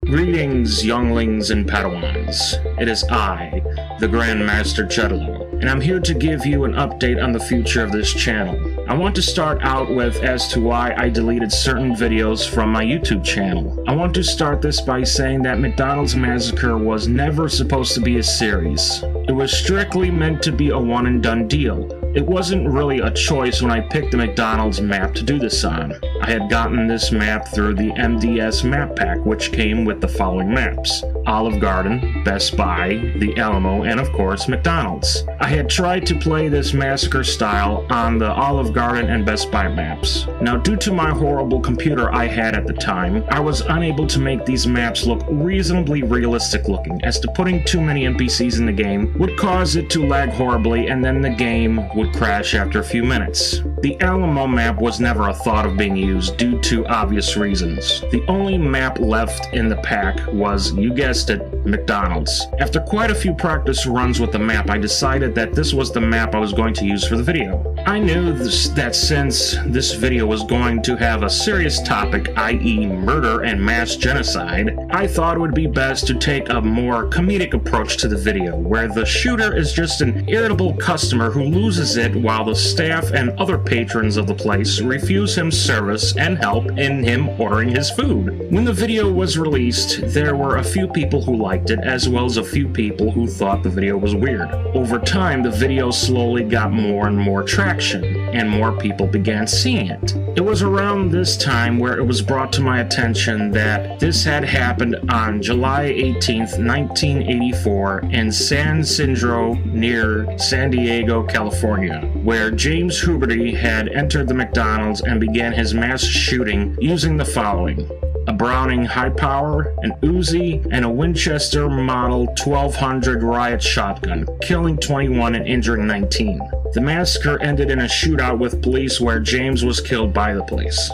Greetings, younglings and Padawans. It is I, the Grand Master Jeddalo, and I'm here to give you an update on the future of this channel. I want to start out with as to why I deleted certain videos from my YouTube channel. I want to start this by saying that McDonald's Massacre was never supposed to be a series. It was strictly meant to be a one-and-done deal. It wasn't really a choice when I picked the McDonald's map to do this on. I had gotten this map through the MDS map pack, which came with the following maps: Olive Garden, Best Buy, the Alamo, and of course McDonald's. I had tried to play this massacre style on the Olive Garden and Best Buy maps. Now, due to my horrible computer I had at the time, I was unable to make these maps look reasonably realistic looking, as to putting too many NPCs in the game would cause it to lag horribly, and then the game would crash after a few minutes. The Alamo map was never a thought of being used due to obvious reasons. The only map left in the pack was, you guessed it, McDonald's. After quite a few practice runs with the map, I decided that this was the map I was going to use for the video. I knew that since this video was going to have a serious topic, i.e. murder and mass genocide, I thought it would be best to take a more comedic approach to the video, where the shooter is just an irritable customer who loses it while the staff and other patrons of the place refuse him service and help in him ordering his food. When the video was released, there were a few people who liked it, as well as a few people who thought the video was weird. Over time, the video slowly got more and more traction, and more people began seeing it. It was around this time where it was brought to my attention that this had happened on July 18th, 1984 in San Isidro near San Diego, California, where James Huberty had entered the McDonald's and began his mass shooting using the following: a Browning high power, an Uzi, and a Winchester Model 1200 riot shotgun, killing 21 and injuring 19. The massacre ended in a shootout with police where James was killed by the police.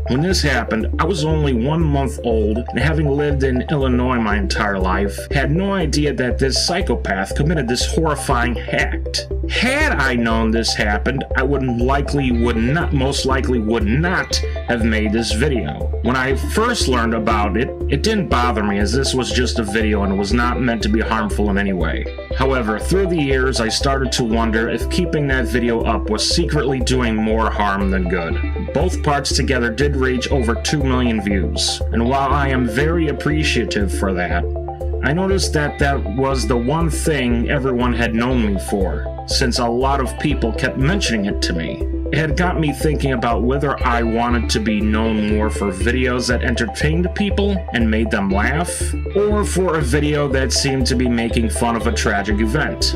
When this happened, I was only 1 month old, and having lived in Illinois my entire life, had no idea that this psychopath committed this horrifying act. Had I known this happened, I most likely would not have made this video. When I first learned about it, it didn't bother me, as this was just a video and it was not meant to be harmful in any way. However, through the years, I started to wonder if keeping that video up was secretly doing more harm than good. Both parts together did reach over 2 million views, and while I am very appreciative for that, I noticed that that was the one thing everyone had known me for, since a lot of people kept mentioning it to me. It had got me thinking about whether I wanted to be known more for videos that entertained people and made them laugh, or for a video that seemed to be making fun of a tragic event.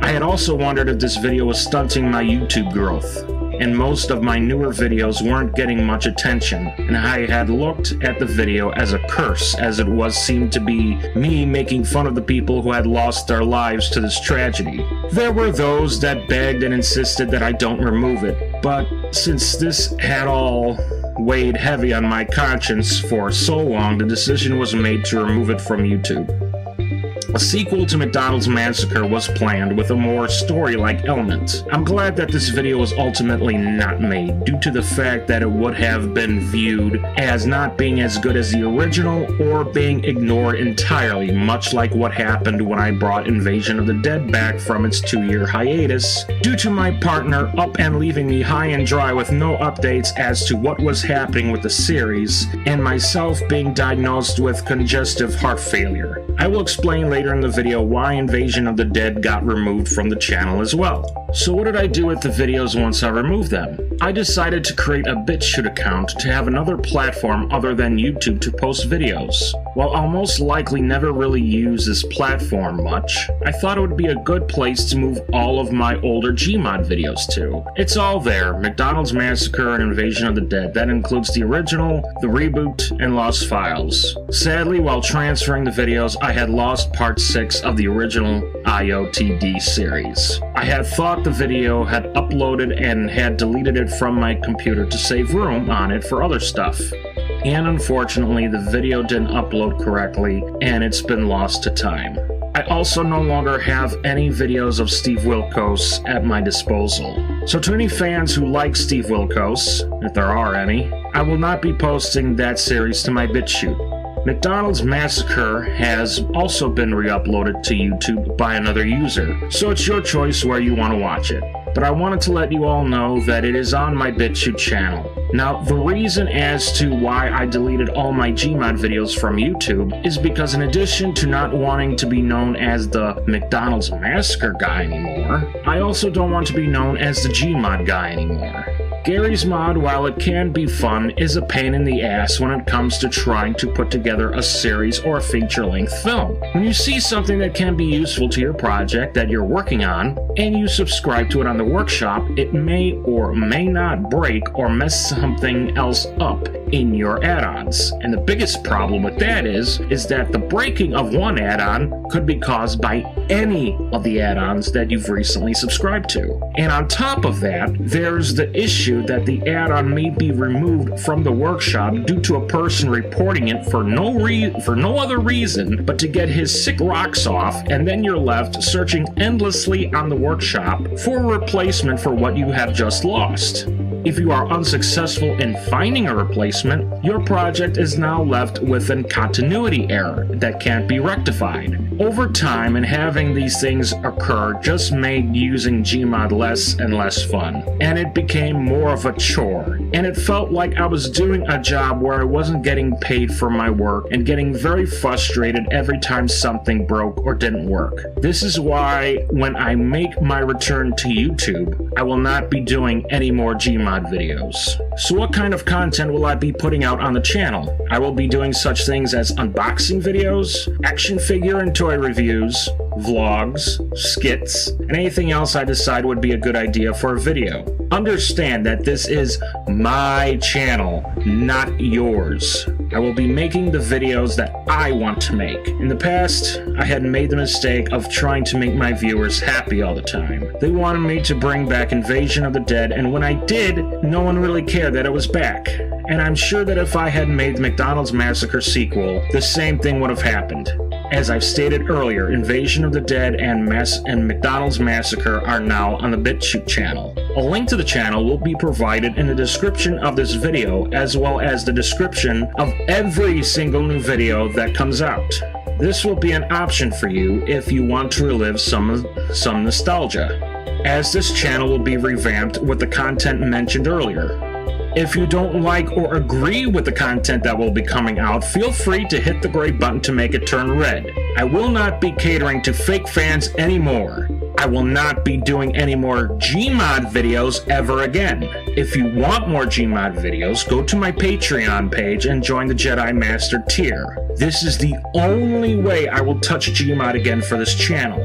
I had also wondered if this video was stunting my YouTube growth, and most of my newer videos weren't getting much attention, and I had looked at the video as a curse, as it seemed to be me making fun of the people who had lost their lives to this tragedy. There were those that begged and insisted that I don't remove it, but since this had all weighed heavy on my conscience for so long, the decision was made to remove it from YouTube. A sequel to McDonald's Massacre was planned with a more story-like element. I'm glad that this video was ultimately not made, due to the fact that it would have been viewed as not being as good as the original, or being ignored entirely, much like what happened when I brought Invasion of the Dead back from its 2-year hiatus, due to my partner up and leaving me high and dry with no updates as to what was happening with the series, and myself being diagnosed with congestive heart failure. I will explain later in the video why Invasion of the Dead got removed from the channel as well. So what did I do with the videos once I removed them? I decided to create a Bitchute account to have another platform other than YouTube to post videos. While I'll most likely never really use this platform much, I thought it would be a good place to move all of my older Gmod videos to. It's all there: McDonald's Massacre and Invasion of the Dead. That includes the original, the reboot, and lost files. Sadly, while transferring the videos, I had lost part 6 of the original I.O.T.D series. I had thought the video had uploaded and had deleted it from my computer to save room on it for other stuff. And unfortunately, the video didn't upload correctly, and it's been lost to time. I also no longer have any videos of Steve Wilkos at my disposal. So to any fans who like Steve Wilkos, if there are any, I will not be posting that series to my Bitchute. McDonald's Massacre has also been re-uploaded to YouTube by another user, so it's your choice where you want to watch it. But I wanted to let you all know that it is on my Bitchute channel. Now, the reason as to why I deleted all my Gmod videos from YouTube is because in addition to not wanting to be known as the McDonald's Massacre guy anymore, I also don't want to be known as the Gmod guy anymore. Gary's Mod, while it can be fun, is a pain in the ass when it comes to trying to put together a series or a feature-length film. When you see something that can be useful to your project that you're working on, and you subscribe to it on the workshop, it may or may not break or mess something else up in your add-ons. And the biggest problem with that is that the breaking of one add-on could be caused by any of the add-ons that you've recently subscribed to. And on top of that, there's the issue that the add-on may be removed from the workshop due to a person reporting it for no other reason but to get his sick rocks off, and then you're left searching endlessly on the workshop for a replacement for what you have just lost. If you are unsuccessful in finding a replacement, your project is now left with a continuity error that can't be rectified. Over time, and having these things occur just made using Gmod less and less fun, and it became more of a chore, and it felt like I was doing a job where I wasn't getting paid for my work and getting very frustrated every time something broke or didn't work. This is why when I make my return to YouTube, I will not be doing any more Gmod videos. So what kind of content will I be putting out on the channel? I will be doing such things as unboxing videos, action figure and toy reviews, vlogs, skits, and anything else I decide would be a good idea for a video. Understand that this is my channel, not yours. I will be making the videos that I want to make. In the past, I had made the mistake of trying to make my viewers happy all the time. They wanted me to bring back Invasion of the Dead, and when I did, no one really cared that it was back. And I'm sure that if I had made the McDonald's Massacre sequel, the same thing would have happened. As I've stated earlier, Invasion of the Dead and McDonald's Massacre are now on the Bitchute channel. A link to the channel will be provided in the description of this video, as well as the description of every single new video that comes out. This will be an option for you if you want to relive some nostalgia, as this channel will be revamped with the content mentioned earlier. If you don't like or agree with the content that will be coming out, feel free to hit the gray button to make it turn red. I will not be catering to fake fans anymore. I will not be doing any more Gmod videos ever again. If you want more Gmod videos, go to my Patreon page and join the Jedi Master tier. This is the only way I will touch Gmod again for this channel.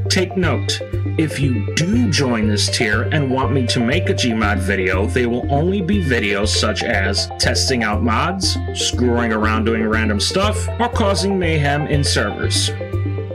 Take note, if you do join this tier and want me to make a Gmod video, they will only be videos such as testing out mods, screwing around doing random stuff, or causing mayhem in servers.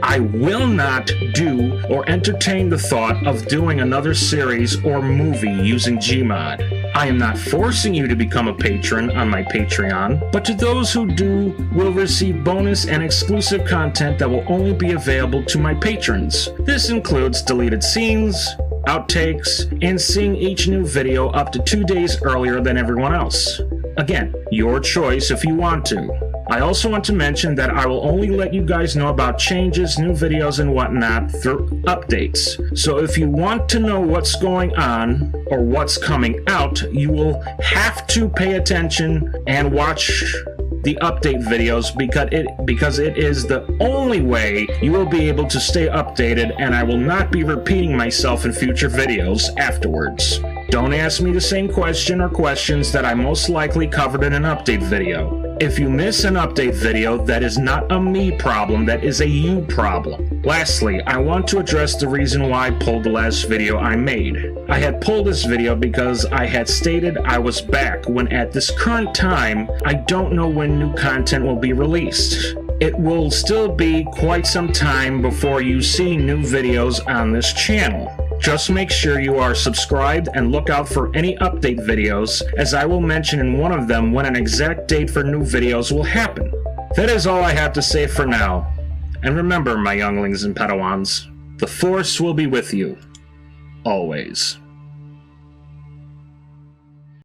I will not do or entertain the thought of doing another series or movie using Gmod. I am not forcing you to become a patron on my Patreon, but to those who do will receive bonus and exclusive content that will only be available to my patrons. This includes deleted scenes, outtakes, and seeing each new video up to 2 days earlier than everyone else. Again, your choice if you want to. I also want to mention that I will only let you guys know about changes, new videos, and whatnot through updates. So if you want to know what's going on or what's coming out, you will have to pay attention and watch the update videos because it is the only way you will be able to stay updated, and I will not be repeating myself in future videos afterwards. Don't ask me the same question or questions that I most likely covered in an update video. If you miss an update video, that is not a me problem, that is a you problem. Lastly, I want to address the reason why I pulled the last video I made. I had pulled this video because I had stated I was back, when at this current time, I don't know when new content will be released. It will still be quite some time before you see new videos on this channel. Just make sure you are subscribed and look out for any update videos, as I will mention in one of them when an exact date for new videos will happen. That is all I have to say for now. And remember, my younglings and Padawans, the Force will be with you. Always.